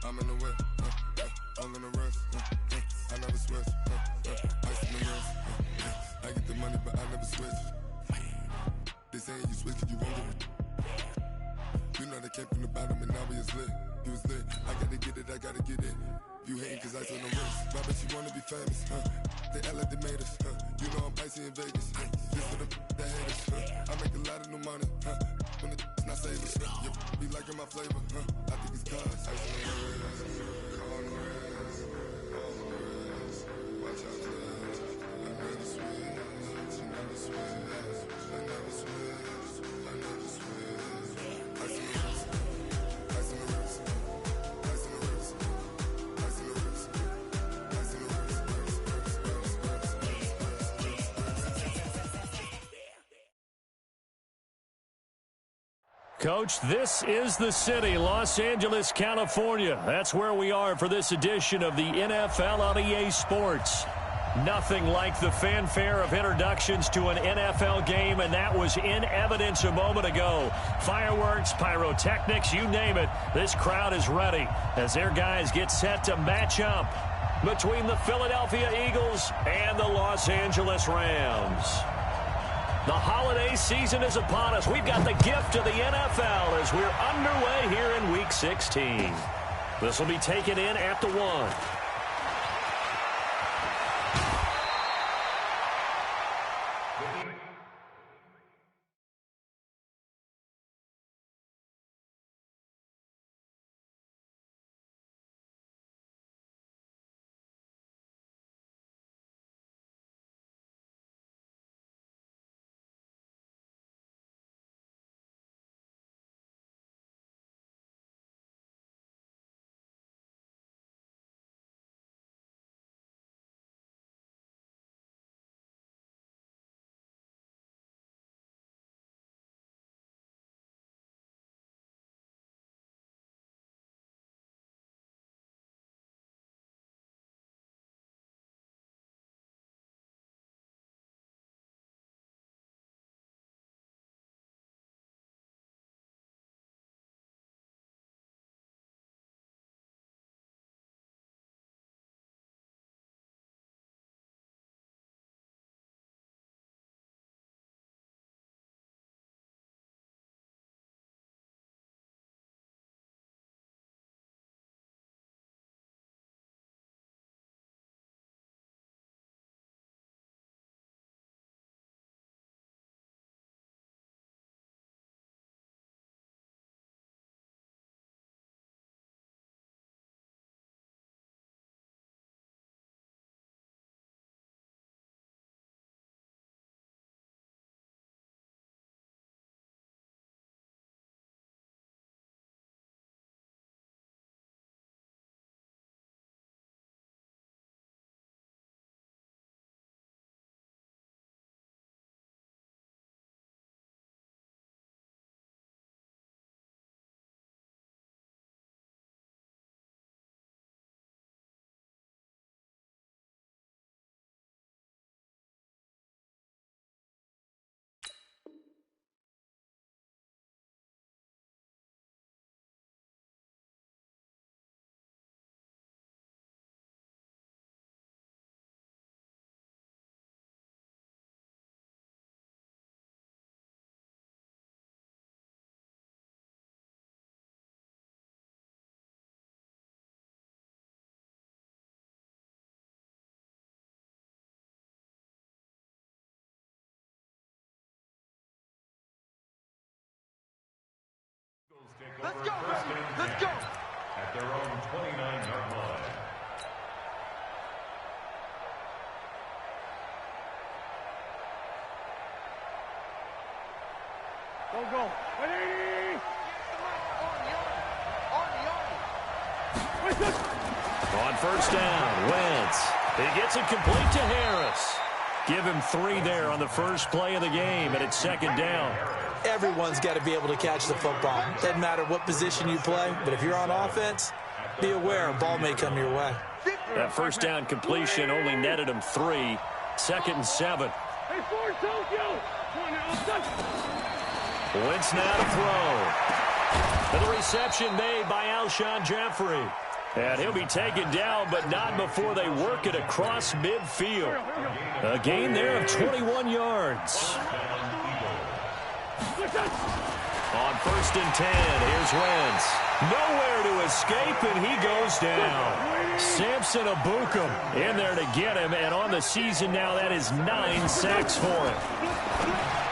I'm in the whip, I'm in the rest, I never switch, ice in the wrist, I get the money but I never switch. They saying you switch and you won't get it. You know they came from the bottom and now we is lit. You was lit, I gotta get it, I gotta get it. You hating cause ice on the wrist, but I bet you wanna be famous, They act like they made us, You know I'm icy in Vegas, just for the that haters, I make a lot of new money, when it's not savers, you be liking my flavor, I think it's cause ice on the wrist, car on the wrist, all on the wrist, watch out class, I never switch, I never switch, I never switch, I never switch, ice on the wrist, ice on the wrist, ice on the wrist, ice on the wrist, ice on the wrist, Coach, this is the city, Los Angeles, California. That's where we are for this edition of the NFL on EA Sports. Nothing like the fanfare of introductions to an NFL game, and that was in evidence a moment ago. Fireworks, pyrotechnics, you name it. This crowd is ready as their guys get set to match up between the Philadelphia Eagles and the Los Angeles Rams. The holiday season is upon us. We've got the gift of the NFL as we're underway here in Week 16. This will be taken in at the 1. Let's go, baby. Let's go. At their own 29-yard line. Go. Ready? On first down, Wentz. He gets it complete to Harris. Give him 3 there on the first play of the game, and it's second down. Everyone's got to be able to catch the football. Doesn't matter what position you play, but if you're on offense, be aware a ball may come your way. That first down completion only netted him 3. Second and 7. Hey, Ford, Tokyo. Wentz now to throw. And the reception made by Alshon Jeffrey. And he'll be taken down, but not before they work it across midfield. A gain there of 21 yards. On 1st and 10, here's Wentz. Nowhere to escape, and he goes down. Samson Abukum in there to get him, and on the season now, that is 9 sacks for him.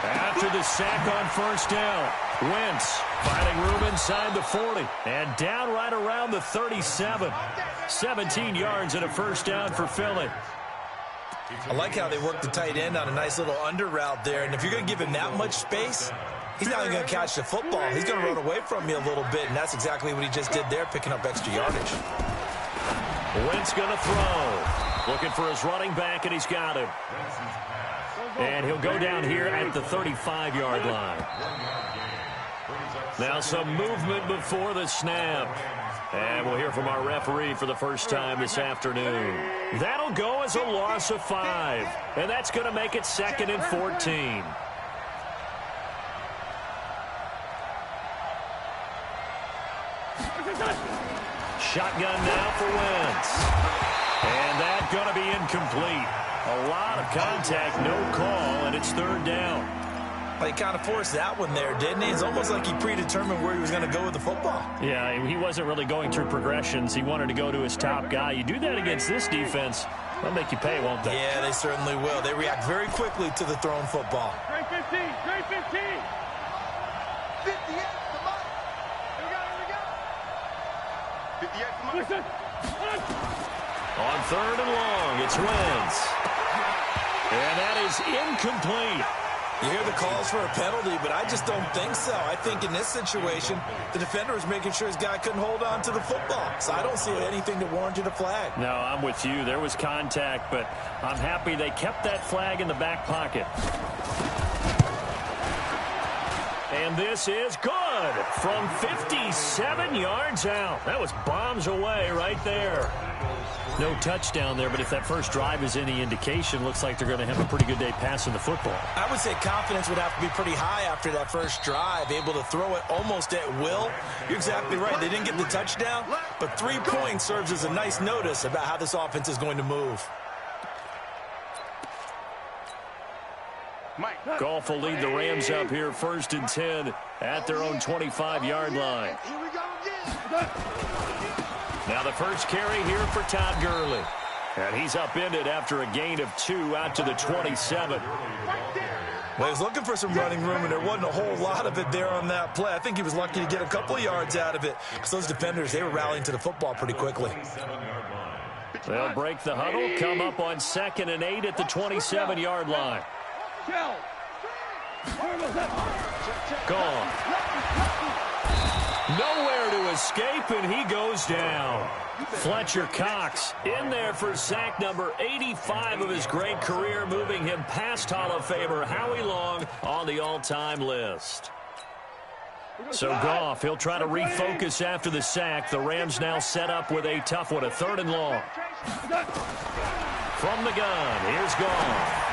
After the sack on 1st down, Wentz finding room inside the 40, and down right around the 37. 17 yards and a 1st down for Philly. I like how they work the tight end on a nice little under route there, and if you're going to give him that much space, he's not even going to catch the football. He's going to run away from you a little bit, and that's exactly what he just did there, picking up extra yardage. Wentz going to throw. Looking for his running back, and he's got him. And he'll go down here at the 35-yard line. Now some movement before the snap. And we'll hear from our referee for the first time this afternoon. That'll go as a loss of 5. And that's going to make it 2nd and 14. Shotgun now for Wentz. And that's going to be incomplete. A lot of contact, no call, and it's 3rd down. He kind of forced that one there, didn't he? It's almost like he predetermined where he was going to go with the football. Yeah, he wasn't really going through progressions. He wanted to go to his top guy. You do that against this defense, they'll make you pay, won't they? Yeah, they certainly will. They react very quickly to the thrown football. Straight 15, straight 15. 58, come on. Here we go. 58, come on. On 3rd and long, it's Wentz. And that is incomplete. You hear the calls for a penalty, but I just don't think so. I think in this situation, the defender was making sure his guy couldn't hold on to the football. So I don't see anything that warranted a flag. No, I'm with you. There was contact, but I'm happy they kept that flag in the back pocket. And this is good from 57 yards out. That was bombs away right there. No touchdown there, but if that first drive is any indication, looks like they're going to have a pretty good day passing the football. I would say confidence would have to be pretty high after that first drive, able to throw it almost at will. You're exactly right. They didn't get the touchdown, but 3 points serves as a nice notice about how this offense is going to move. Goff will lead the Rams up here 1st and 10 at their own 25-yard line. Here we go again. Now the first carry here for Todd Gurley. And he's upended after a gain of 2 out to the 27. Well, he was looking for some running room, and there wasn't a whole lot of it there on that play. I think he was lucky to get a couple of yards out of it, because those defenders, they were rallying to the football pretty quickly. They'll break the huddle, come up on 2nd and 8 at the 27-yard line. Gone. Nowhere to escape, and he goes down. Fletcher Cox in there for sack number 85 of his great career, moving him past Hall of Famer Howie Long on the all-time list. So Goff, he'll try to refocus after the sack. The Rams now set up with a tough one, a 3rd and long. From the gun, here's Goff.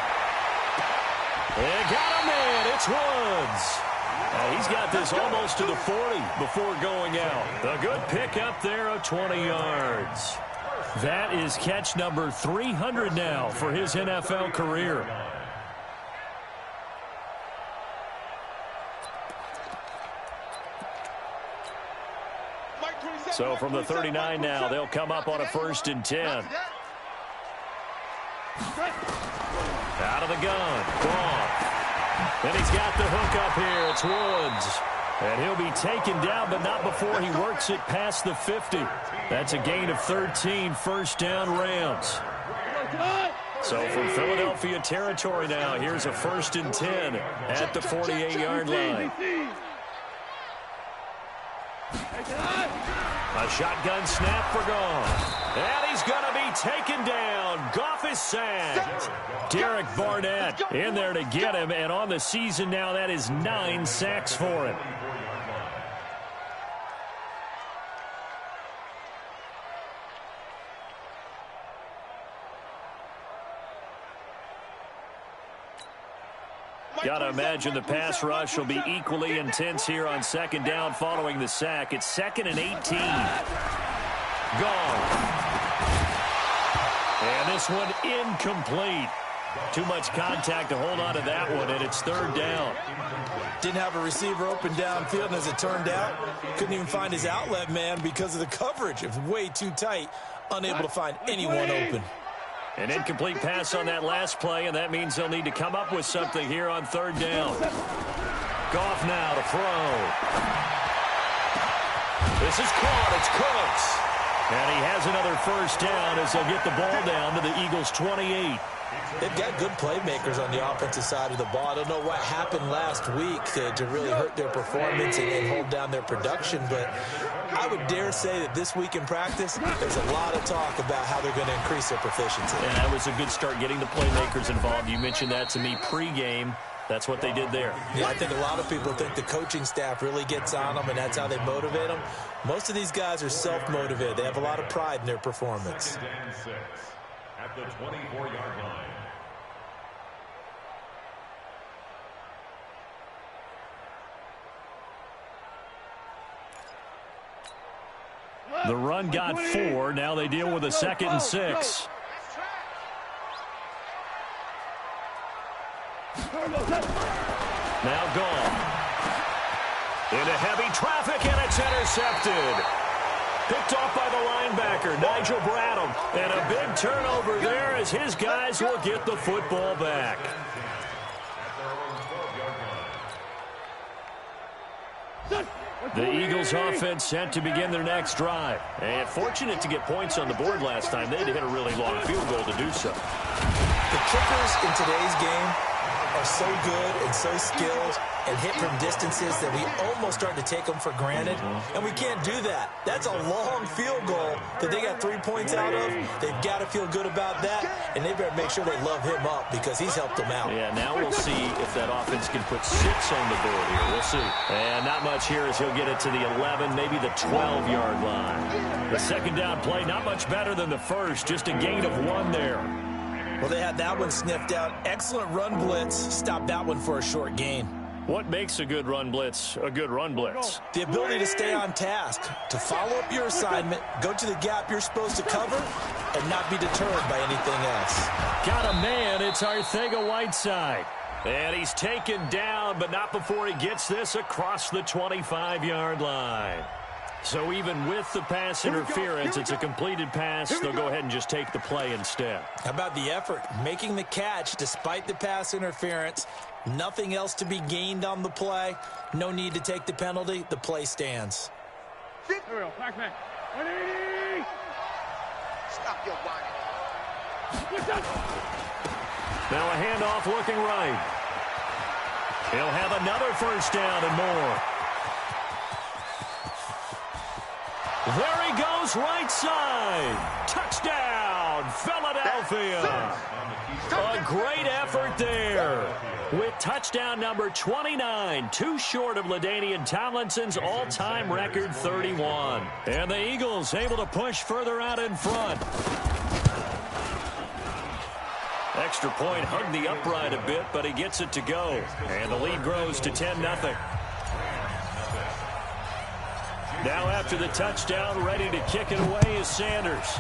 They got him in. It's Woods. He's got this almost to the 40 before going out. A good pickup there of 20 yards. That is catch number 300 now for his NFL career. So from the 39 now, they'll come up on a 1st and 10. Out of the gun. Goff. And he's got the hook up here. It's Woods. And he'll be taken down, but not before he works it past the 50. That's a gain of 13, 1st down Rams. So from Philadelphia territory now, here's a 1st and 10 at the 48-yard line. A shotgun snap for Goff. And he's going to be taken down. Goff is sacked. Derek Barnett in there to get him. And on the season now, that is 9 sacks for him. Got to imagine the pass rush will be equally intense here on 2nd down following the sack. It's 2nd and 18. Gone. And this one incomplete. Too much contact to hold on to that one, and it's third down. Didn't have a receiver open downfield, and as it turned out, couldn't even find his outlet man because of the coverage. It was way too tight, unable to find anyone open. An incomplete pass on that last play, and that means they'll need to come up with something here on third down. Goff now to throw. This is caught. It's Cooks. And he has another first down as they'll get the ball down to the Eagles' 28. They've got good playmakers on the offensive side of the ball. I don't know what happened last week to really hurt their performance and hold down their production, but I would dare say that this week in practice, there's a lot of talk about how they're going to increase their proficiency. And that was a good start getting the playmakers involved. You mentioned that to me pregame. That's what they did there. Yeah, I think a lot of people think the coaching staff really gets on them, and that's how they motivate them. Most of these guys are self-motivated. They have a lot of pride in their performance. At the 24-yard line. The run got 4. Now they deal with a 2nd and 6. Now gone. Into heavy traffic, and it's intercepted. Picked off by the linebacker, Nigel Bradham. And a big turnover there as his guys will get the football back. The Eagles offense set to begin their next drive. And fortunate to get points on the board last time. They had to hit a really long field goal to do so. The kickers in today's game are so good and so skilled and hit from distances that we almost start to take them for granted, and we can't do that. That's a long field goal that they got 3 points out of. They've got to feel good about that, and they better make sure they love him up because he's helped them out. Yeah, now we'll see if that offense can put 6 on the board here. We'll see. And not much here as he'll get it to the 11, maybe the 12-yard line. The second down play, not much better than the first, just a gain of 1 there. Well, they had that one sniffed out. Excellent run blitz. Stopped that one for a short gain. What makes a good run blitz a good run blitz? The ability to stay on task, to follow up your assignment, go to the gap you're supposed to cover, and not be deterred by anything else. Got a man. It's Arcega-Whiteside. And he's taken down, but not before he gets this across the 25-yard line. So even with the pass interference, it's a completed pass. They'll go ahead and just take the play instead. How about the effort? Making the catch despite the pass interference. Nothing else to be gained on the play. No need to take the penalty. The play stands. Stop your whining. Now a handoff looking right. He'll have another first down and more. There he goes, right side. Touchdown, Philadelphia. A great effort there. With touchdown number 29, too short of LaDainian Tomlinson's all-time record 31. And the Eagles able to push further out in front. Extra point hugged the upright a bit, but he gets it to go. And the lead grows to 10-0. Now after the touchdown, ready to kick it away is Sanders.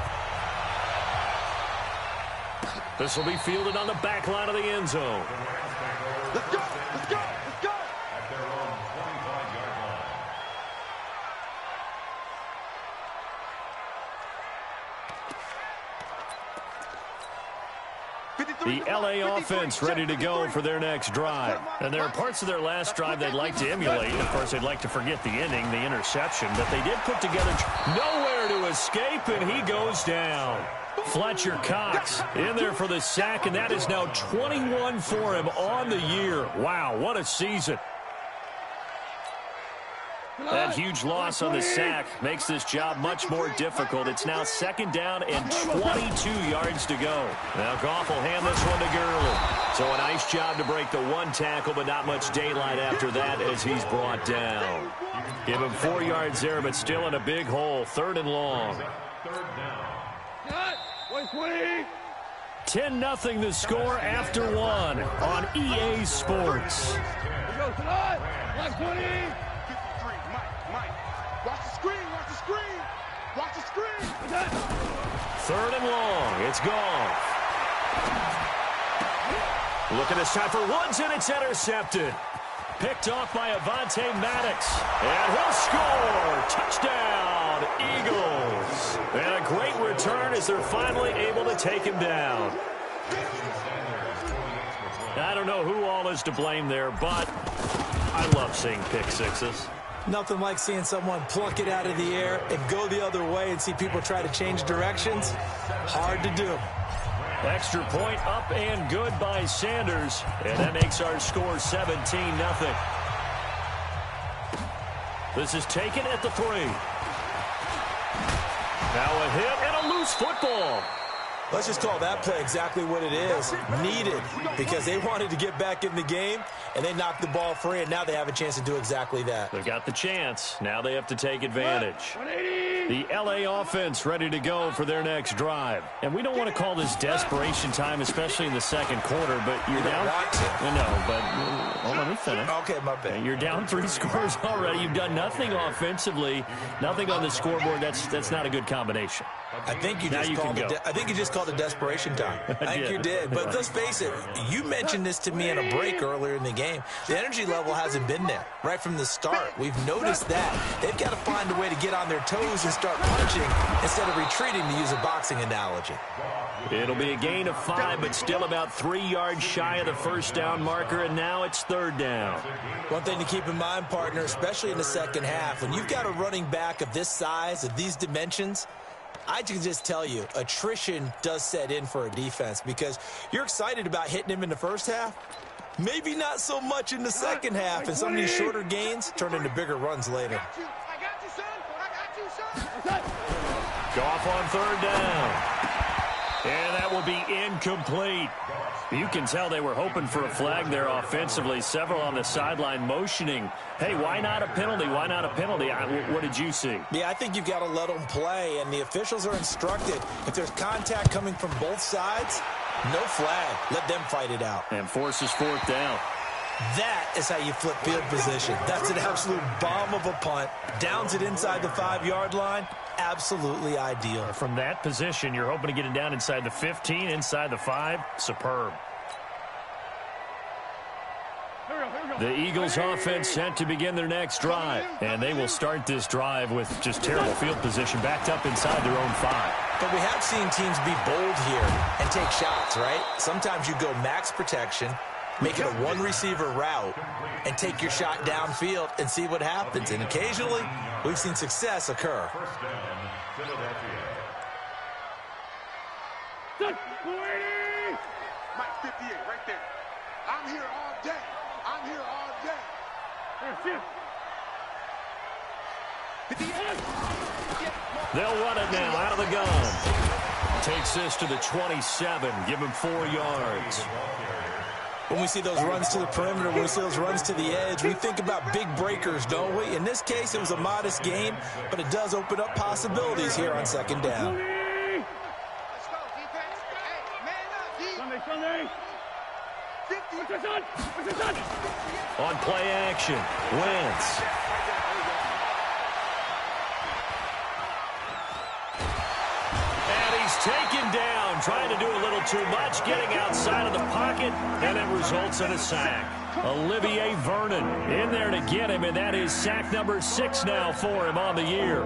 This will be fielded on the back line of the end zone. Let's go, let's go, let's go. At their own 25-yard line. The LA offense ready to go for their next drive. And there are parts of their last drive they'd like to emulate. Of course, they'd like to forget the inning, the interception. But they did put together nowhere to escape, and he goes down. Fletcher Cox in there for the sack, and that is now 21 for him on the year. Wow, what a season. That huge loss on the sack makes this job much more difficult. It's now second down and 22 yards to go. Now Goff will hand this one to Gurley. So a nice job to break the one tackle, but not much daylight after that as he's brought down. Give him 4 yards there, but still in a big hole. Third and long. 10-0 the score after 1 on EA Sports. Watch the screen, watch the screen, watch the screen. 3rd and long. It's gone. Looking this time for Woods, and it's intercepted. Picked off by Avonte Maddox. And he'll score. Touchdown, Eagles. And a great return as they're finally able to take him down. I don't know who all is to blame there, but I love seeing pick sixes. Nothing like seeing someone pluck it out of the air and go the other way and see people try to change directions. Hard to do. Extra point up and good by Sanders. And that makes our score 17-0. This is taken at the 3. Now a hit and a loose football. Let's just call that play exactly what it is. Needed, because they wanted to get back in the game, and they knocked the ball free, and now they have a chance to do exactly that. They've got the chance. Now they have to take advantage. The LA offense ready to go for their next drive. And we don't want to call this desperation time, especially in the second quarter, but you're down. No, but well, let me finish. Okay, my bad. You're down 3 scores already. You've done nothing offensively, nothing on the scoreboard. That's not a good combination. I think you just called it desperation time. I think you did. But let's face it, you mentioned this to me in a break earlier in the game. The energy level hasn't been there right from the start. We've noticed that. They've got to find a way to get on their toes and start punching instead of retreating, to use a boxing analogy. It'll be a gain of 5, but still about 3 yards shy of the first down marker, and now it's 3rd down. One thing to keep in mind, partner, especially in the second half, when you've got a running back of this size, of these dimensions, I can just tell you, attrition does set in for a defense because you're excited about hitting him in the first half. Maybe not so much in the second half, and some of these shorter gains turn into bigger runs later. I got you, son. I got you, son. Goff on 3rd down. And that will be incomplete. You can tell they were hoping for a flag there offensively. Several on the sideline motioning. Hey, why not a penalty? Why not a penalty? What did you see? Yeah, I think you've got to let them play, and the officials are instructed. If there's contact coming from both sides, no flag. Let them fight it out. And forces 4th down. That is how you flip field position. That's an absolute bomb of a punt. Downs it inside the 5-yard line. Absolutely ideal. From that position, you're hoping to get it down inside the 15, inside the 5. Superb. The Eagles offense set to begin their next drive. And they will start this drive with just terrible field position backed up inside their own 5. But we have seen teams be bold here and take shots, right? Sometimes you go max protection, make it a one-receiver route, and take your shot downfield and see what happens. And occasionally, we've seen success occur. First down, Philadelphia. Mike 58, right there. I'm here all day. I'm here all day. They'll run it now out of the gun. Takes this to the 27. Give him 4 yards. When we see those runs to the perimeter, when we see those runs to the edge, we think about big breakers, don't we? In this case, it was a modest gain, but it does open up possibilities here on 2nd down. Let's go, defense. Hey, man up, D. Sunday. 50. On play action, Wentz. And he's taken down, trying to do a little too much, getting outside of the pocket, and it results in a sack. Olivier Vernon in there to get him, and that is sack number 6 now for him on the year.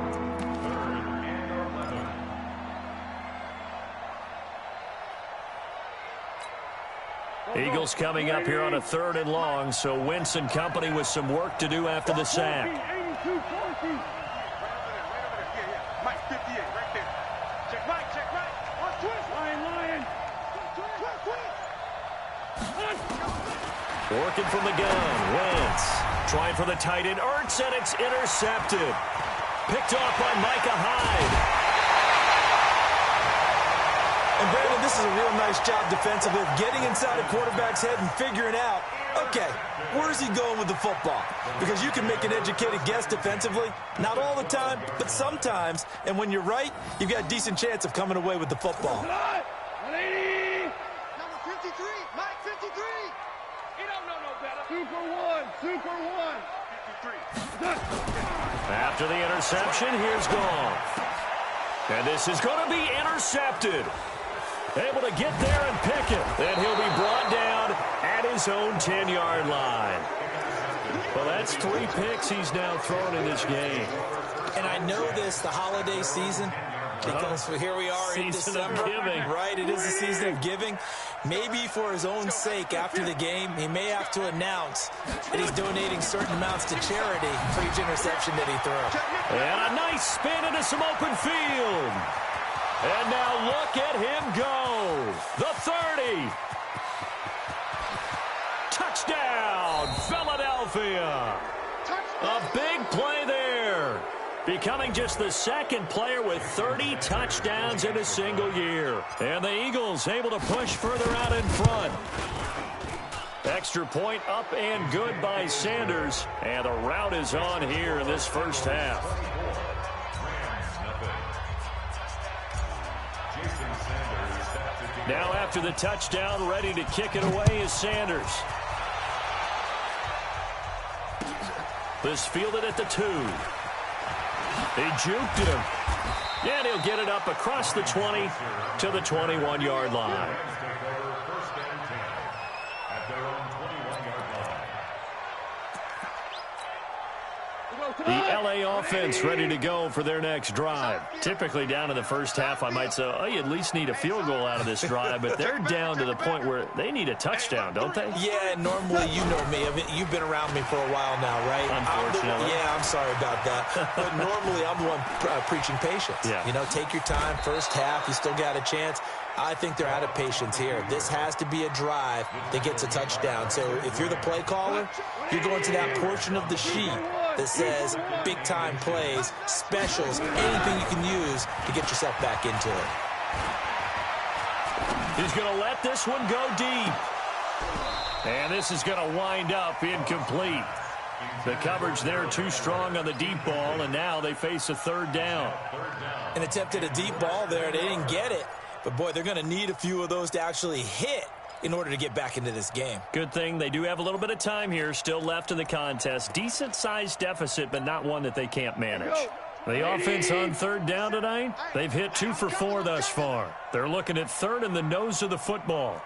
Eagles coming up here on a 3rd and long, so Wentz and company with some work to do after the sack. Right over there. Mike 58, right there. Check right. On twist. Lion. Twist. Working from the gun, Wentz. Trying for the tight end, Ertz, and it's intercepted. Picked off by Micah Hyde. And Brandon, this is a real nice job defensively of getting inside a quarterback's head and figuring out, okay, where's he going with the football? Because you can make an educated guess defensively, not all the time, but sometimes. And when you're right, you've got a decent chance of coming away with the football. 180. Number 53, Mike 53. He don't know no better. Super one. 53. After the interception, here's Goff. And this is going to be intercepted. Able to get there and pick it. And he'll be brought down at his own 10-yard line. Well, that's 3 picks he's now thrown in this game. And I know this, the holiday season, because here we are in December. Right, it is the season of giving. Maybe for his own sake, after the game, he may have to announce that he's donating certain amounts to charity for each interception that he throws. And a nice spin into some open field. And now look at him go. The 30. Touchdown, Philadelphia. A big play there. Becoming just the second player with 30 touchdowns in a single year. And the Eagles able to push further out in front. Extra point up and good by Sanders. And the rout is on here in this first half. Now after the touchdown, ready to kick it away is Sanders. This fielded at the 2. They juked him. And he'll get it up across the 20 to the 21-yard line. The LA offense ready to go for their next drive. Typically down in the first half, I might say, oh, you at least need a field goal out of this drive, but they're down to the point where they need a touchdown, don't they? Yeah, normally, you know me. I mean, you've been around me for a while now, right? Unfortunately. I'm sorry about that. But normally, I'm the one preaching patience. Yeah. You know, take your time. First half, you still got a chance. I think they're out of patience here. This has to be a drive that gets a touchdown. So if you're the play caller, you're going to that portion of the sheet that says big-time plays, specials, anything you can use to get yourself back into it. He's going to let this one go deep. And this is going to wind up incomplete. The coverage there too strong on the deep ball, and now they face a 3rd down. An attempt at a deep ball there. They didn't get it. But, boy, they're going to need a few of those to actually hit in order to get back into this game. Good thing they do have a little bit of time here still left in the contest. Decent-sized deficit, but not one that they can't manage. The offense on 3rd down tonight, they've hit 2 for 4 thus far. They're looking at 3rd in the nose of the football.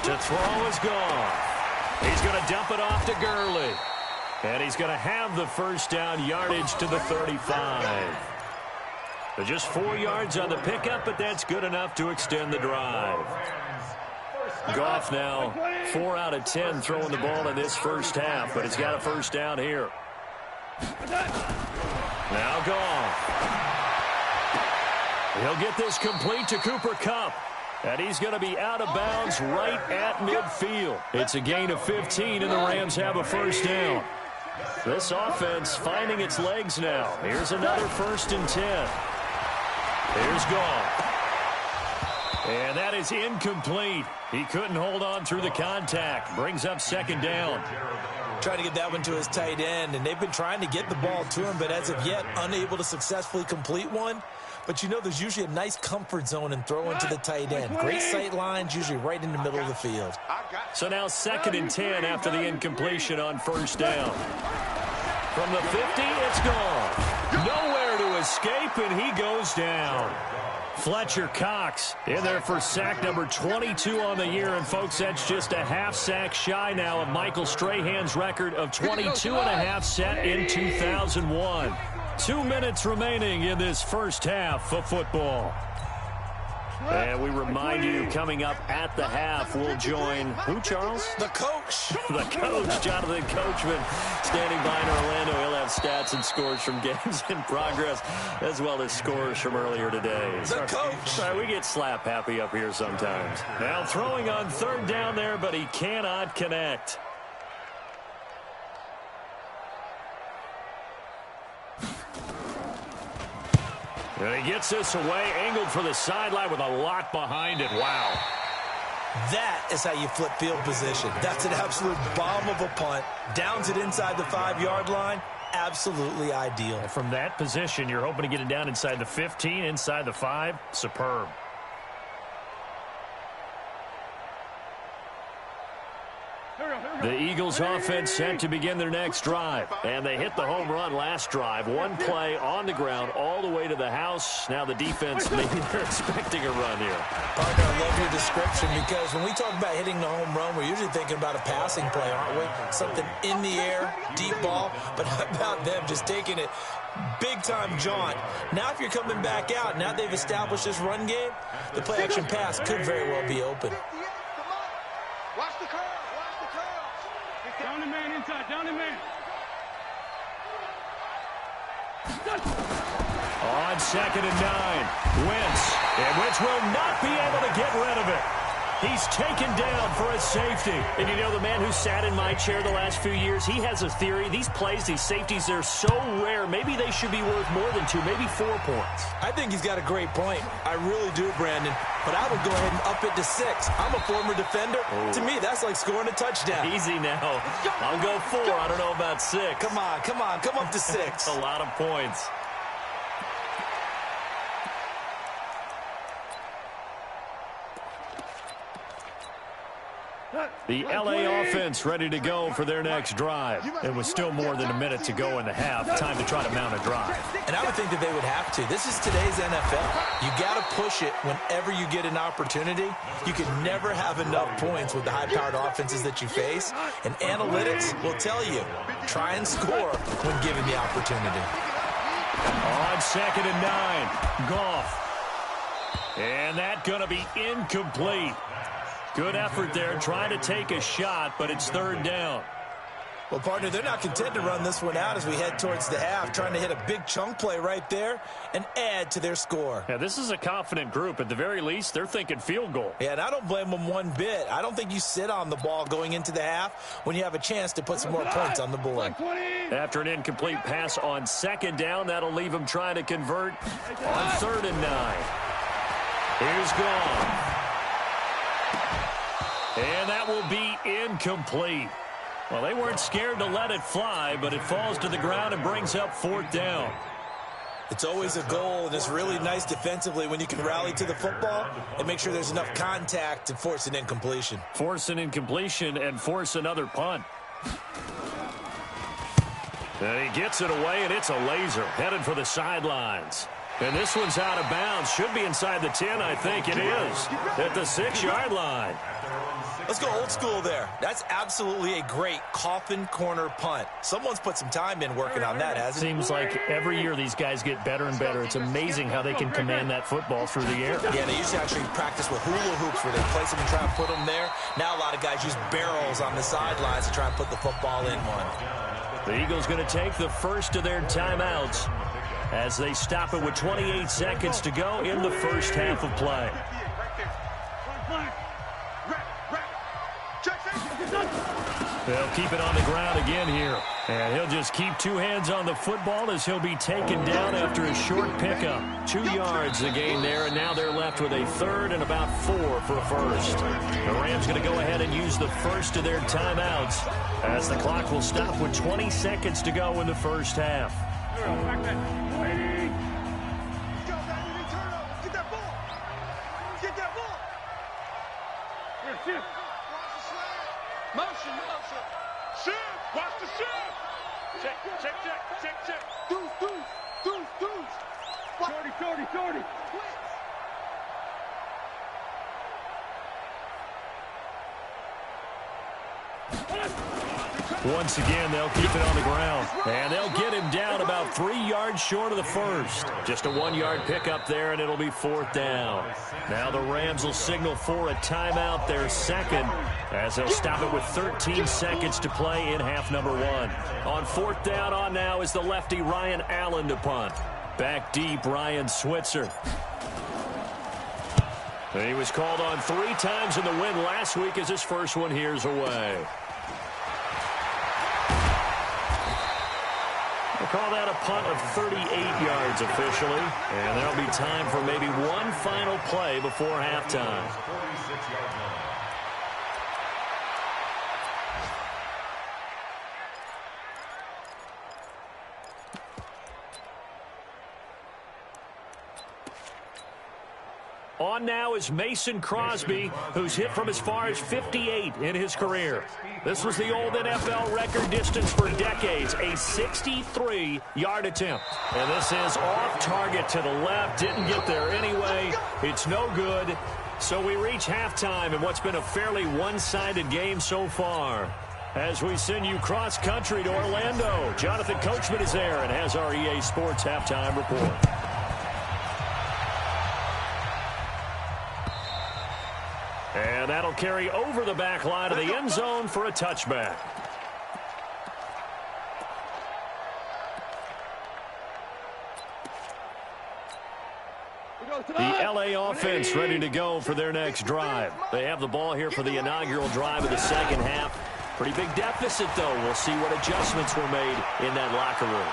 To throw is gone. He's going to dump it off to Gurley. And he's going to have the first down yardage to the 35. But just 4 yards on the pickup, but that's good enough to extend the drive. Goff now 4 out of 10 throwing the ball in this first half, but he's got a first down here. Now Goff. He'll get this complete to Cooper Kupp. And he's going to be out of bounds right at midfield. It's a gain of 15, and the Rams have a first down. This offense finding its legs now. Here's another 1st and 10. Here's Goff. And that is incomplete. He couldn't hold on through the contact. Brings up 2nd down. Trying to get that one to his tight end, and they've been trying to get the ball to him, but as of yet, unable to successfully complete one. But, you know, there's usually a nice comfort zone in throwing to the tight end. Great sight lines, usually right in the middle of the field. So now 2nd and 10 after the incompletion on 1st down. From the 50, it's gone. Nowhere to escape, and he goes down. Fletcher Cox in there for sack number 22 on the year. And, folks, that's just a half sack shy now of Michael Strahan's record of 22.5 set in 2001. 2 minutes remaining in this first half of football. And we remind you, coming up at the half, we'll join who, Charles? The coach. The coach, Jonathan Coachman, standing by in Orlando. He'll have stats and scores from games in progress, as well as scores from earlier today. The coach. Sorry, we get slap happy up here sometimes. Now throwing on 3rd down there, but he cannot connect. And he gets this away, angled for the sideline with a lot behind it. Wow. That is how you flip field position. That's an absolute bomb of a punt. Downs it inside the 5-yard line. Absolutely ideal. From that position, you're hoping to get it down inside the 15, inside the 5. Superb. The Eagles offense set to begin their next drive. And they hit the home run last drive. One play on the ground all the way to the house. Now the defense, maybe they're expecting a run here. Partner, I love your description because when we talk about hitting the home run, we're usually thinking about a passing play, aren't we? Something in the air, deep ball. But how about them just taking it big-time jaunt? Now if you're coming back out, now they've established this run game, the play-action pass could very well be open. Watch the curl. Down the man inside. Down the man. On 2nd and 9, Wentz will not be able to get rid of it. He's taken down for a safety. And you know, the man who sat in my chair the last few years, he has a theory. These plays, these safeties, they're so rare. Maybe they should be worth more than 2, maybe 4 points. I think he's got a great point. I really do, Brandon. But I would go ahead and up it to 6. I'm a former defender. To me, that's like scoring a touchdown. Easy now. I'll go 4. I don't know about 6. Come on. Come up to 6. A lot of points. The LA offense ready to go for their next drive. It was still more than a minute to go in the half. Time to try to mount a drive. And I would think that they would have to. This is today's NFL. You got to push it whenever you get an opportunity. You can never have enough points with the high-powered offenses that you face. And analytics will tell you, try and score when given the opportunity. On 2nd and 9, Goff. And that's going to be incomplete. Good effort there, trying to take a shot, but it's 3rd down. Well, partner, they're not content to run this one out as we head towards the half, trying to hit a big chunk play right there and add to their score. Yeah, this is a confident group. At the very least, they're thinking field goal. Yeah, and I don't blame them one bit. I don't think you sit on the ball going into the half when you have a chance to put some more points on the board. After an incomplete pass on 2nd down, that'll leave them trying to convert on 3rd and 9. Here's Goff. And that will be incomplete. Well, they weren't scared to let it fly, but it falls to the ground and brings up 4th down. It's always a goal, and it's really nice defensively when you can rally to the football and make sure there's enough contact to force an incompletion. Force an incompletion and force another punt. And he gets it away, and it's a laser headed for the sidelines. And this one's out of bounds. Should be inside the 10, I think it is. At the 6-yard line. Let's go old school there. That's absolutely a great coffin corner punt. Someone's put some time in working on that, hasn't it? Seems like every year these guys get better and better. It's amazing how they can command that football through the air. Yeah, they used to actually practice with hula hoops where they place them and try and put them there. Now a lot of guys use barrels on the sidelines to try and put the football in one. The Eagles going to take the first of their timeouts as they stop it with 28 seconds to go in the first half of play. They'll keep it on the ground again here. And he'll just keep 2 hands on the football as he'll be taken down after a short pickup. 2 yards the gain there, and now they're left with a 3rd and about 4 for a first. The Rams going to go ahead and use the first of their timeouts as the clock will stop with 20 seconds to go in the first half. Motion. Shift. Watch the shift. Check. Deuce. 40. Once again, they'll keep it on the ground. And they'll get him down about 3 yards short of the first. Just a 1-yard pickup there, and it'll be 4th down. Now the Rams will signal for a timeout, their second, as they'll stop it with 13 seconds to play in half number 1. On 4th down on now is the lefty Ryan Allen to punt. Back deep, Ryan Switzer. He was called on 3 times in the win last week as his first one here's away. We'll call that a punt of 38 yards officially. And there'll be time for maybe one final play before halftime. On now is Mason Crosby, who's hit from as far as 58 in his career. This was the old NFL record distance for decades, a 63-yard attempt. And this is off target to the left. Didn't get there anyway. It's no good. So we reach halftime in what's been a fairly one-sided game so far. As we send you cross-country to Orlando, Jonathan Coachman is there and has our EA Sports halftime report. And that'll carry over the back line of the end zone for a touchback. The LA offense ready to go for their next drive. They have the ball here for the inaugural drive of the second half. Pretty big deficit, though. We'll see what adjustments were made in that locker room.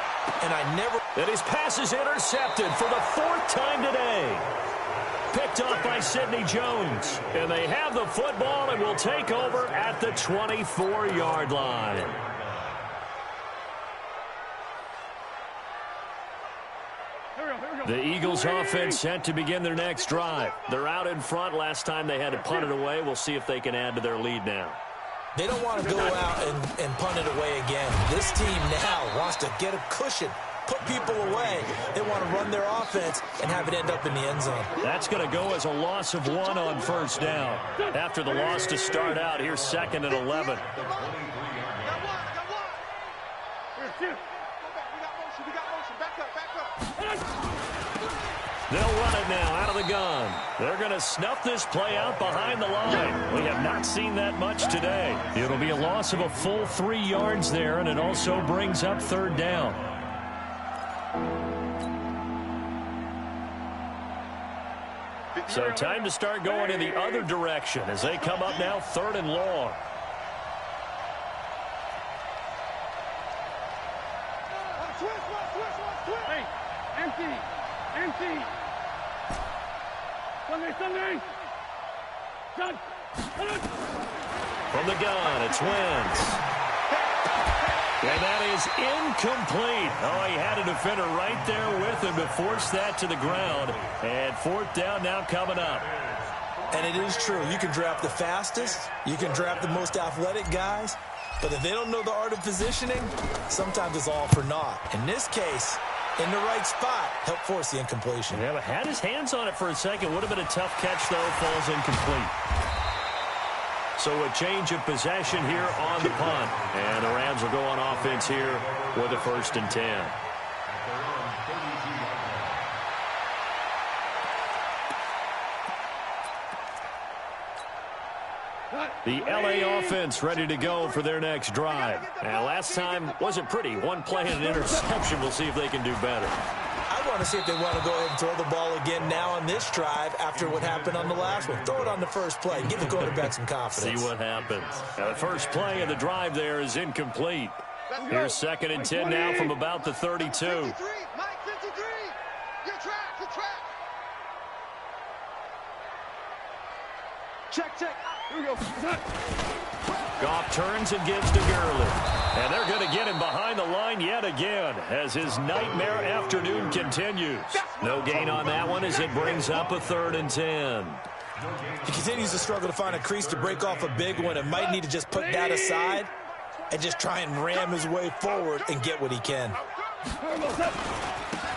And his pass is intercepted for the 4th time today. Picked off by Sidney Jones. And they have the football and will take over at the 24-yard line. The Eagles offense set to begin their next drive. They're out in front. Last time they had to punt it away. We'll see if they can add to their lead now. They don't want to go out and punt it away again. This team now wants to get a cushion, put people away. They want to run their offense and have it end up in the end zone. That's going to go as a loss of 1 on first down. After the loss to start out, here's 2nd and 11. They'll run it now out of the gun. They're going to snuff this play out behind the line. We have not seen that much today. It'll be a loss of a full 3 yards there, and it also brings up 3rd down. So time to start going in the other direction as they come up now 3rd and long. Empty. Sunday. From the gun, it's Wentz. And that is incomplete. Oh, he had a defender right there with him to force that to the ground. And 4th down now coming up. And it is true. You can draft the fastest. You can draft the most athletic guys. But if they don't know the art of positioning, sometimes it's all for naught. In this case, in the right spot, help force the incompletion. Yeah, but had his hands on it for a second. Would have been a tough catch, though. Falls incomplete. So a change of possession here on the punt. And the Rams will go on offense here with a 1st and 10. The LA offense ready to go for their next drive. And last time wasn't pretty. 1 play and an interception. We'll see if they can do better. I want to see if they want to go ahead and throw the ball again now on this drive after what happened on the last one. Throw it on the first play. Give the quarterback some confidence. See what happens. Now, the first play of the drive there is incomplete. Here's 2nd and 10 now from about the 32. Mike 53. You're trapped. Check. Here we go. Goff turns and gives to Gurley. And they're going to get him behind the line yet again as his nightmare afternoon continues. No gain on that one as it brings up a 3rd and 10. He continues to struggle to find a crease to break off a big one and might need to just put that aside and just try and ram his way forward and get what he can.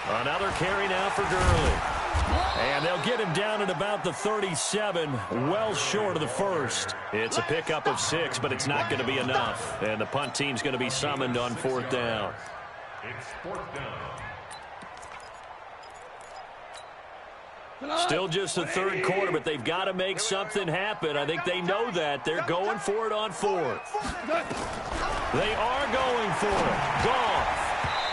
Another carry now for Gurley. And they'll get him down at about the 37, well short of the 1st. It's a pickup of 6, but it's not going to be enough. And the punt team's going to be summoned on 4th down. It's 4th down. Still just the 3rd quarter, but they've got to make something happen. I think they know that. They're going for it on 4th. They are going for it. Goff.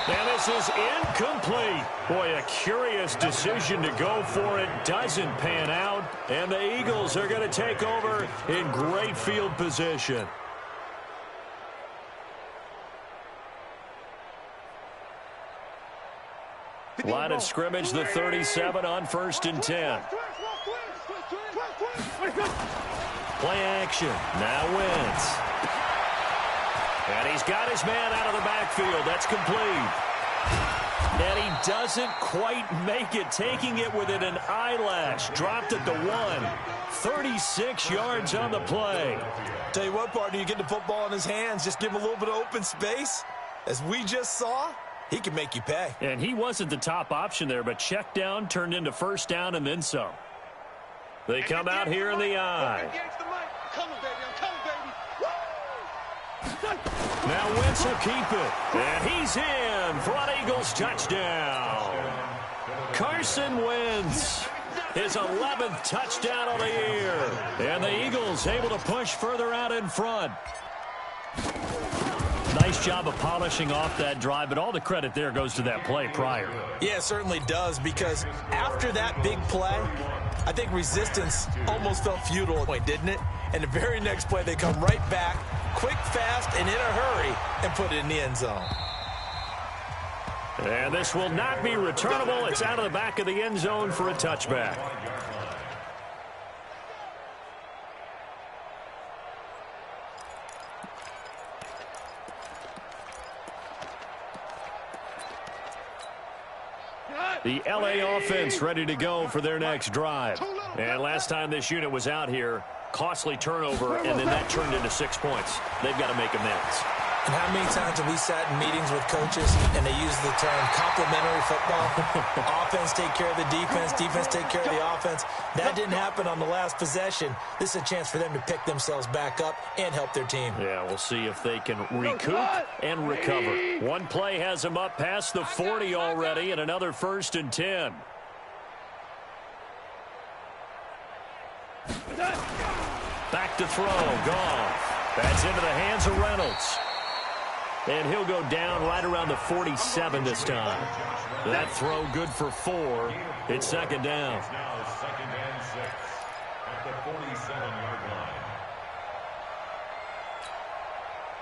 And this is incomplete. Boy, a curious decision to go for it. Doesn't pan out. And the Eagles are going to take over in great field position. Line of scrimmage, the 37 on 1st and 10. Play action. Now Wentz. And he's got his man out of the backfield. That's complete. And he doesn't quite make it, taking it within an eyelash. Dropped at the 1. 36 yards on the play. Tell you what, partner, you get the football in his hands, just give him a little bit of open space. As we just saw, he can make you pay. And he wasn't the top option there, but check down turned into first down and then some. They come out here in the eye. Now Wentz will keep it. And he's in for an Eagles touchdown. Carson Wentz, his 11th touchdown of the year. And the Eagles able to push further out in front. Nice job of polishing off that drive, but all the credit there goes to that play prior. Yeah, it certainly does, because after that big play, I think resistance almost felt futile, didn't it? And the very next play, they come right back, quick, fast, and in a hurry, and put it in the end zone. And this will not be returnable. It's out of the back of the end zone for a touchback. The LA offense ready to go for their next drive. And last time this unit was out here, costly turnover, and then that turned into 6 points. They've got to make amends. And how many times have we sat in meetings with coaches and they use the term complementary football? Offense take care of the defense, defense take care of the offense. That didn't happen on the last possession. This is a chance for them to pick themselves back up and help their team. Yeah, we'll see if they can recoup and recover. One play has them up past the 40 already, and another 1st and 10. Back to throw, Goff. That's into the hands of Reynolds. And he'll go down right around the 47 this time. That throw good for 4. It's 2nd down. Now 2nd and 6 at the 47-yard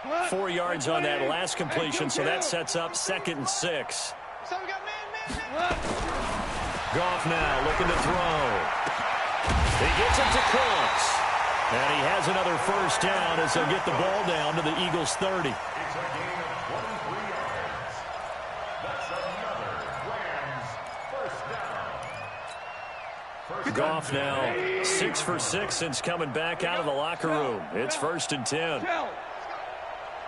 line. 4 yards on that last completion, so that sets up 2nd and 6. Goff now looking to throw. He gets it to Cross. And he has another 1st down as they'll get the ball down to the Eagles' 30. It's a gain of 23 yards. That's another Rams 1st down. Goff now 6 for 6 since coming back out of the locker room. It's 1st and 10. Hey,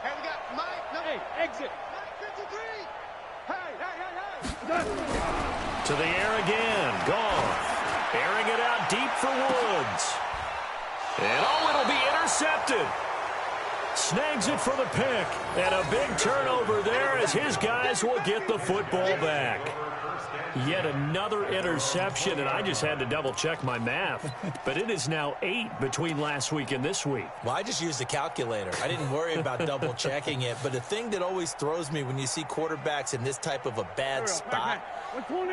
we got Mike. No, hey, exit. Mike 53. Hey. To the air again. Goff airing it out deep for Woods. And it'll be intercepted. Snags it for the pick. And a big turnover there as his guys will get the football back. Yet another interception, and I just had to double-check my math. But it is now 8 between last week and this week. Well, I just used a calculator. I didn't worry about double-checking it. But the thing that always throws me when you see quarterbacks in this type of a bad spot,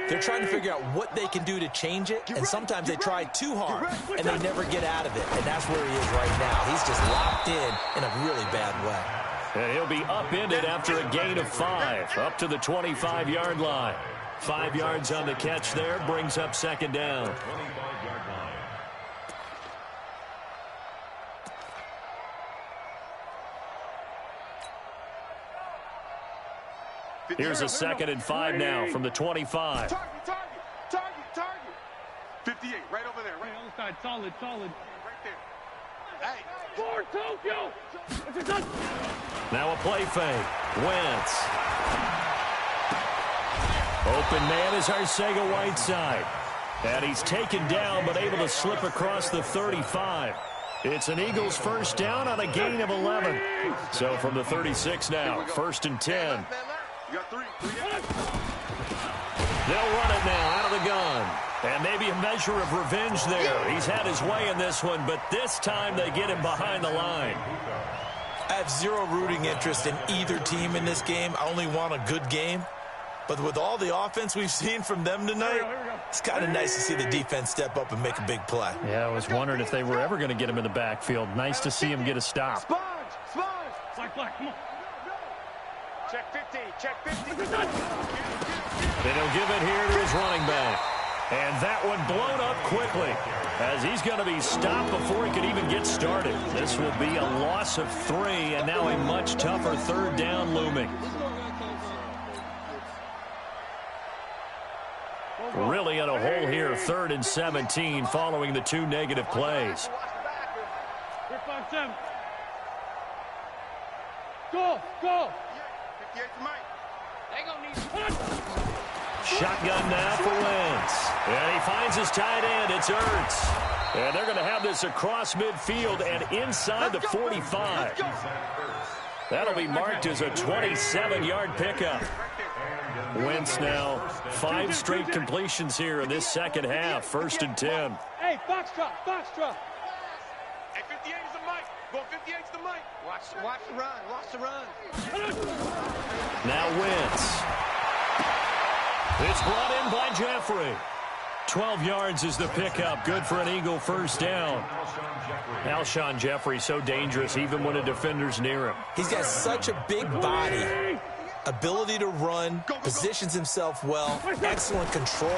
they're trying to figure out what they can do to change it, and sometimes they try too hard, and they never get out of it. And that's where he is right now. He's just locked in a really bad way. And he'll be upended after a gain of 5, up to the 25-yard line. 5 yards on the catch there, brings up 2nd down. 25-yard line. Here's a 2nd and 5 now from the 25. Target. 58, right over there. Right on the side. Solid. Right there. Hey. For Tokyo. Now a play fake. Wentz. Open man is Arcega-Whiteside. And he's taken down but able to slip across the 35. It's an Eagles 1st down on a gain of 11. So from the 36 now, 1st and 10. You got 3. They'll run it now out of the gun. And maybe a measure of revenge there. He's had his way in this one, but this time they get him behind the line. I have zero rooting interest in either team in this game. I only want a good game. But with all the offense we've seen from them tonight, it's kind of nice to see the defense step up and make a big play. Yeah, I was wondering if they were ever going to get him in the backfield. Nice to see him get a stop. Sponge. Black, come on. Check 50. Then he'll give it here to his running back. And that one blown up quickly as he's going to be stopped before he can even get started. This will be a loss of 3, and now a much tougher 3rd down looming. Really in a hole here, 3rd and 17, following the 2 negative plays. Go! Shotgun now for Wentz. And he finds his tight end. It's Ertz. And they're going to have this across midfield and inside the 45. That'll be marked as a 27-yard pickup. Wentz now 5 straight completions here in this second half. 1st and 10. Hey, box drop. Hey, 58 is the mic. Go 58 is the mic. Watch the run. Now Wentz. It's brought in by Jeffrey. 12 yards is the pickup. Good for an Eagle first down. Alshon Jeffrey so dangerous even when a defender's near him. He's got such a big body. Ability to run, positions himself well, excellent control,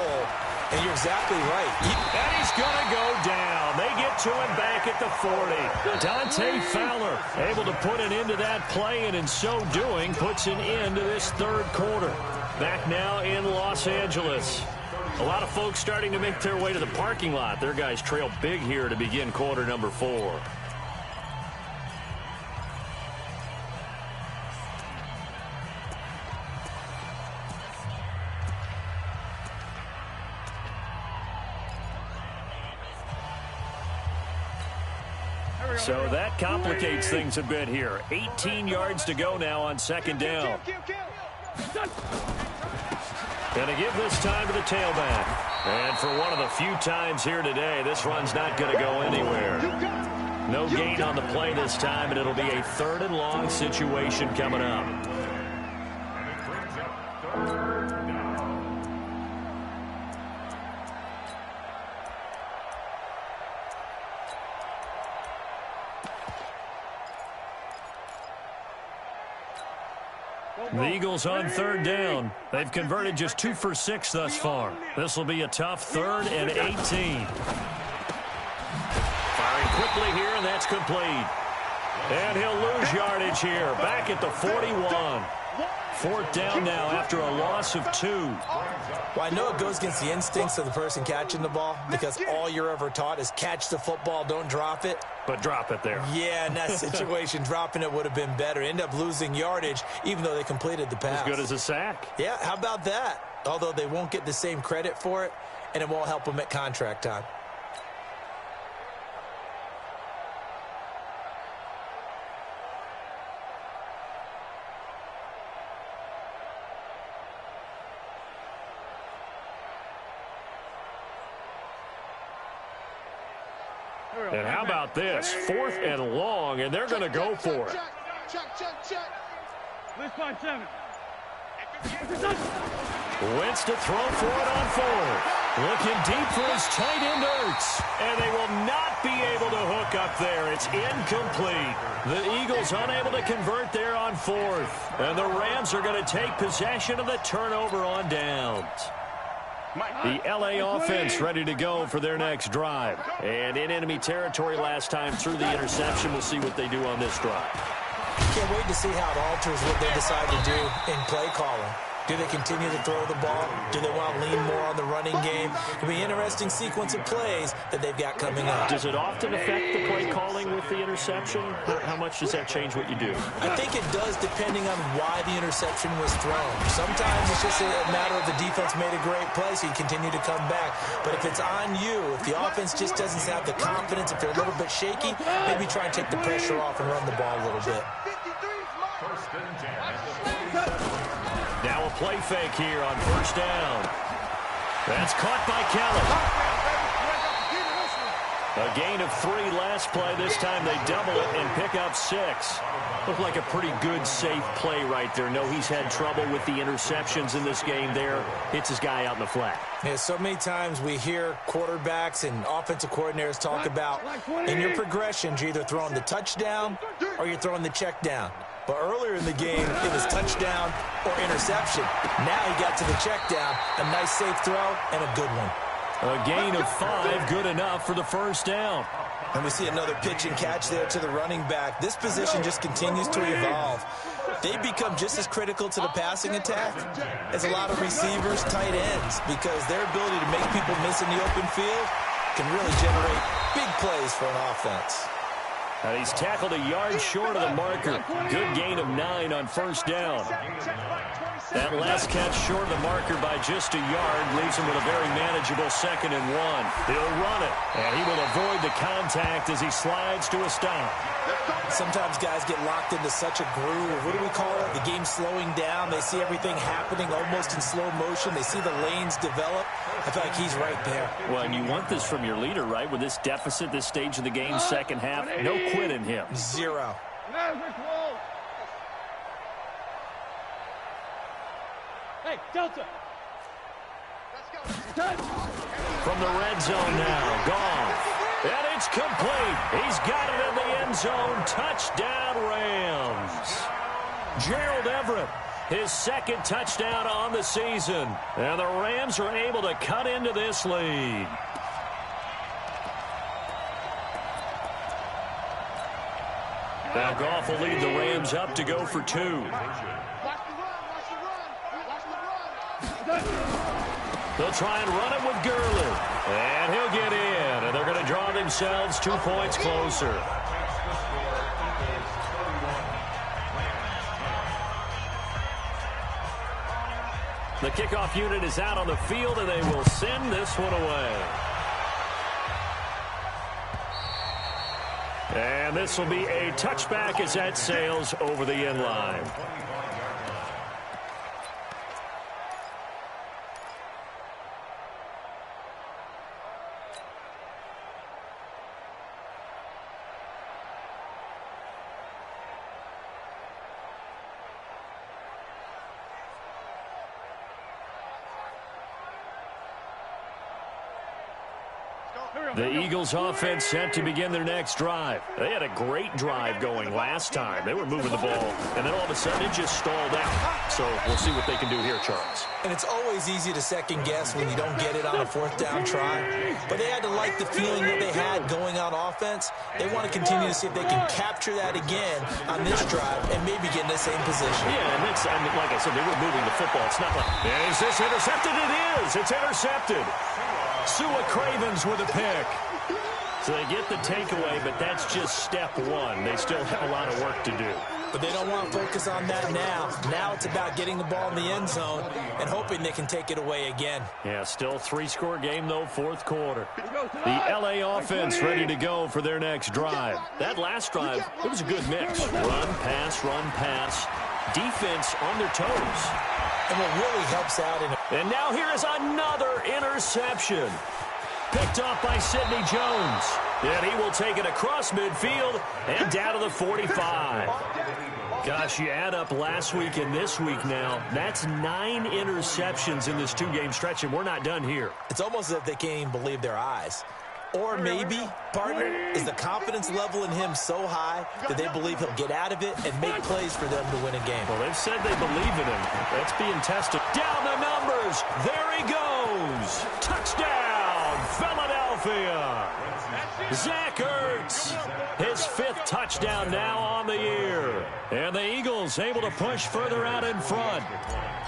and you're exactly right. And he's going to go down. They get to him back at the 40. Dante Fowler able to put an end to that play, and in so doing, puts an end to this 3rd quarter. Back now in Los Angeles. A lot of folks starting to make their way to the parking lot. Their guys trail big here to begin quarter number 4. So that complicates things a bit here. 18 yards to go now on 2nd down. Going to give this time to the tailback. And for one of the few times here today, this run's not going to go anywhere. No gain on the play this time, and it'll be a 3rd and long situation coming up. The Eagles on 3rd down. They've converted just 2 for 6 thus far. This will be a tough 3rd and 18. Firing quickly here, and that's complete. And he'll lose yardage here. Back at the 41. 4th down now after a loss of 2. Well, I know it goes against the instincts of the person catching the ball because all you're ever taught is catch the football, don't drop it. But drop it there. Yeah, in that situation, dropping it would have been better. End up losing yardage, even though they completed the pass. As good as a sack. Yeah, how about that? Although they won't get the same credit for it, and it won't help them at contract time. And how about this? 4th and long, and they're going to go for it. Wentz to throw for it on 4th. Looking deep for his tight end, Ertz. And they will not be able to hook up there. It's incomplete. The Eagles unable to convert there on 4th. And the Rams are going to take possession of the turnover on downs. The LA offense ready to go for their next drive. And in enemy territory last time through the interception. We'll see what they do on this drive. Can't wait to see how it alters what they decide to do in play calling. Do they continue to throw the ball? Do they want to lean more on the running game? It'll be an interesting sequence of plays that they've got coming up. Does it often affect the play calling with the interception? How much does that change what you do? I think it does depending on why the interception was thrown. Sometimes it's just a matter of the defense made a great play, so you continue to come back. But if it's on you, if the offense just doesn't have the confidence, if they're a little bit shaky, maybe try and take the pressure off and run the ball a little bit. Now a play fake here on 1st down. That's caught by Kelly. A gain of 3 last play. This time they double it and pick up 6. Looked like a pretty good, safe play right there. No, he's had trouble with the interceptions in this game there. Hits his guy out in the flat. Yeah, so many times we hear quarterbacks and offensive coordinators talk about in your progressions, you're either throwing the touchdown or you're throwing the check down. But earlier in the game, it was touchdown or interception. Now he got to the check down, a nice safe throw, and a good one. A gain of 5, good enough for the 1st down. And we see another pitch and catch there to the running back. This position just continues to evolve. They become just as critical to the passing attack as a lot of receivers, tight ends, because their ability to make people miss in the open field can really generate big plays for an offense. And he's tackled a yard short of the marker. Good gain of 9 on first down. That last catch short of the marker by just a yard leaves him with a very manageable 2nd and 1. He'll run it, and he will avoid the contact as he slides to a stop. Sometimes guys get locked into such a groove. What do we call it? The game slowing down. They see everything happening almost in slow motion. They see the lanes develop. I feel like he's right there. Well, and you want this from your leader, right? With this deficit, this stage of the game, second half, no quit in him. 0. Hey, Delta. From the red zone now, gone. And it's complete. He's got it in the end zone. Touchdown, Rams. Gerald Everett, his 2nd touchdown on the season. And the Rams are able to cut into this lead. Now Goff will lead the Rams up to go for 2. They'll try and run it with Gurley. And he'll get in. And they're going to draw themselves 2 points closer. The kickoff unit is out on the field, and they will send this one away. And this will be a touchback as that sails over the end line. The Eagles offense set to begin their next drive. They had a great drive going last time. They were moving the ball, and then all of a sudden it just stalled out. So we'll see what they can do here, Charles. And it's always easy to second guess when you don't get it on a 4th down try. But they had to like the feeling that they had going on offense. They want to continue to see if they can capture that again on this drive and maybe get in the same position. Yeah, and that's, I mean, like I said, they were moving the football. It's not like, is this intercepted? It is. It's intercepted. Sua Cravens with a pick. So they get the takeaway, but that's just step 1. They still have a lot of work to do. But they don't want to focus on that now. Now it's about getting the ball in the end zone and hoping they can take it away again. Yeah, still 3-score game, though, 4th quarter. The L.A. offense ready to go for their next drive. That last drive, it was a good mix. Run, pass, defense on their toes. And what really helps out in it. And now here is another interception. Picked off by Sidney Jones. And he will take it across midfield and down to the 45. Gosh, you add up last week and this week now. That's 9 interceptions in this 2-game stretch, and we're not done here. It's almost as if they can't even believe their eyes. Or maybe, partner, is the confidence level in him so high that they believe he'll get out of it and make plays for them to win a game. Well, they've said they believe in him. That's being tested. Down the numbers. There he goes. Touchdown, Philadelphia. Zach Ertz, his 5th touchdown now on the year. And the Eagles able to push further out in front.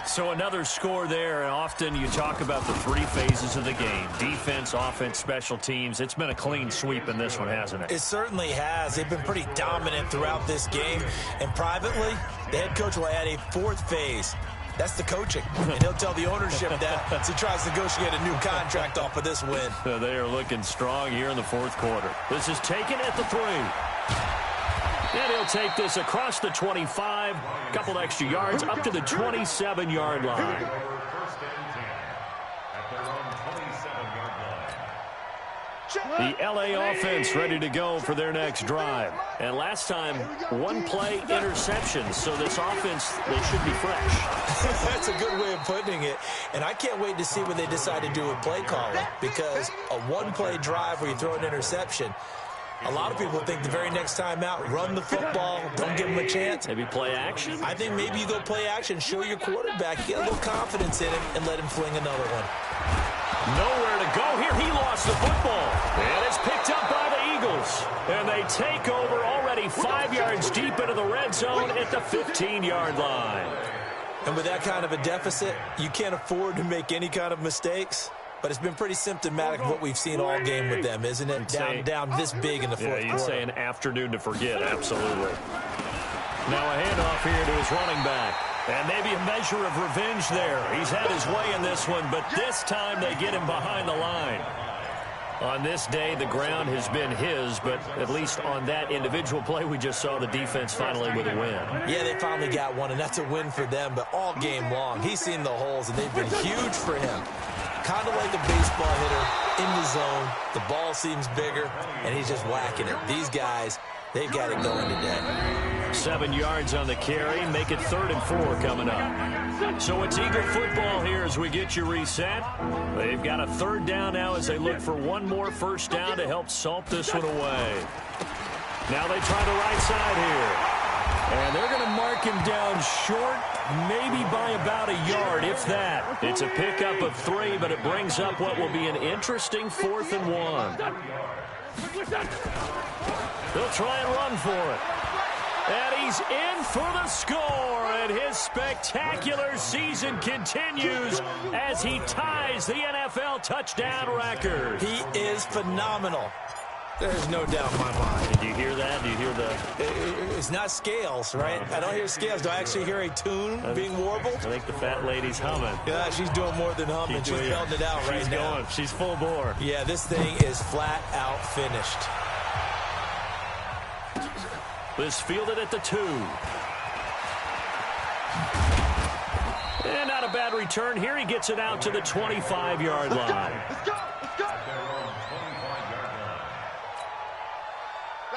So another score there, and often you talk about the 3 phases of the game. Defense, offense, special teams. It's been a clean sweep in this one, hasn't it? It certainly has. They've been pretty dominant throughout this game. And privately, the head coach will add a 4th phase. That's the coaching. And he'll tell the ownership that as he tries to negotiate a new contract off of this win. They are looking strong here in the 4th quarter. This is taken at the 3. And he'll take this across the 25, a couple extra yards, up to the 27-yard line. The L.A. offense ready to go for their next drive. And last time, 1-play interception. So this offense, they should be fresh. That's a good way of putting it. And I can't wait to see what they decide to do with play calling, because a 1-play drive where you throw an interception, a lot of people think the very next time out, run the football, don't give him a chance. Maybe play action? I think maybe you go play action, show your quarterback, get a little confidence in him, and let him fling another one. Nowhere to go here. He lost the football. And it's picked up by the Eagles. And they take over already 5 yards deep into the red zone at the 15-yard line. And with that kind of a deficit, you can't afford to make any kind of mistakes. But it's been pretty symptomatic of what we've seen all game with them, isn't it? Down this big in the fourth quarter. You'd say an afternoon to forget, absolutely. Now a handoff here to his running back. And maybe a measure of revenge there. He's had his way in this one, but this time they get him behind the line. On this day, the ground has been his, but at least on that individual play, we just saw the defense finally with a win. Yeah, they finally got one, and that's a win for them, but all game long, he's seen the holes, and they've been huge for him. Kind of like a baseball hitter in the zone. The ball seems bigger, and he's just whacking it. These guys, they've got it going today. 7 yards on the carry. Make it 3rd and 4 coming up. So it's Eagle football here as we get you reset. They've got a 3rd down now as they look for one more first down to help salt this one away. Now they try the right side here. And they're going to mark him down short, maybe by about a yard, if that. It's a pickup of 3, but it brings up what will be an interesting 4th and 1. They'll try and run for it. And he's in for the score, and his spectacular season continues as he ties the NFL touchdown record. He is phenomenal. There's no doubt in my mind. Did you hear that? Do you hear the... It's not scales, right? I don't hear scales. Do I actually hear a tune being warbled? I think the fat lady's humming. Yeah, she's doing more than humming. She's belting it out right now. She's going. She's full bore. Yeah, this thing is flat out finished. This fielded at the 2. And not a bad return here. He gets it out to the 25-yard line. Let's go.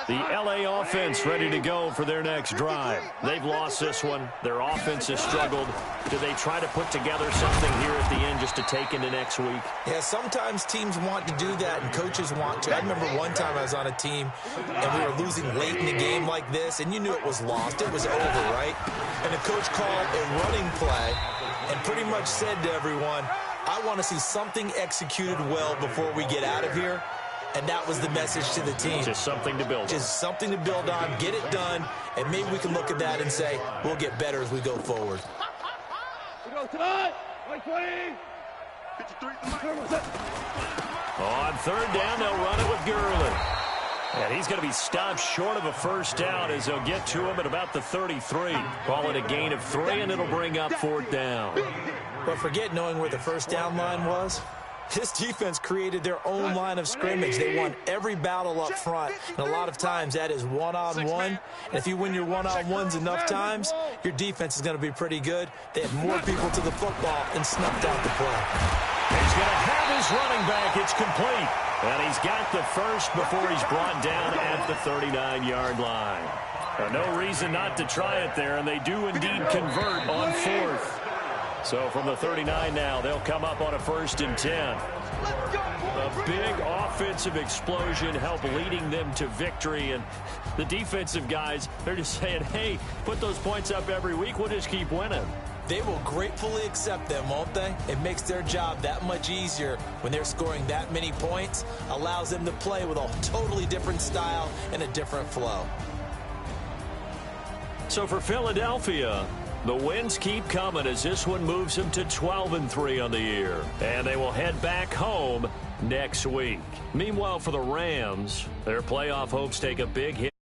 The LA offense ready to go for their next drive. They've lost this one. Their offense has struggled. Do they try to put together something here at the end just to take into next week? Yeah, sometimes teams want to do that and coaches want to. I remember one time I was on a team and we were losing late in the game like this, and you knew it was lost. It was over, right? And the coach called a running play and pretty much said to everyone, I want to see something executed well before we get out of here. And that was the message to the team. Just something to build on. Just something to build on, get it done, and maybe we can look at that and say, we'll get better as we go forward. We go tonight. 20. On 3rd down, they'll run it with Gurley. And he's going to be stopped short of a first down as they'll get to him at about the 33. Call it a gain of 3, and it'll bring up 4th down. But forget knowing where the first down line was. This defense created their own line of scrimmage. They won every battle up front, and a lot of times that is one-on-one. And if you win your one-on-ones enough times, your defense is going to be pretty good. They had more people to the football and snuffed out the play. He's going to have his running back. It's complete. And he's got the first before he's brought down at the 39-yard line. No reason not to try it there, and they do indeed convert on 4th. So from the 39 now, they'll come up on a 1st and 10. A big offensive explosion helped leading them to victory. And the defensive guys, they're just saying, hey, put those points up every week. We'll just keep winning. They will gratefully accept them, won't they? It makes their job that much easier when they're scoring that many points. Allows them to play with a totally different style and a different flow. So for Philadelphia, the wins keep coming as this one moves them to 12-3 on the year. And they will head back home next week. Meanwhile, for the Rams, their playoff hopes take a big hit.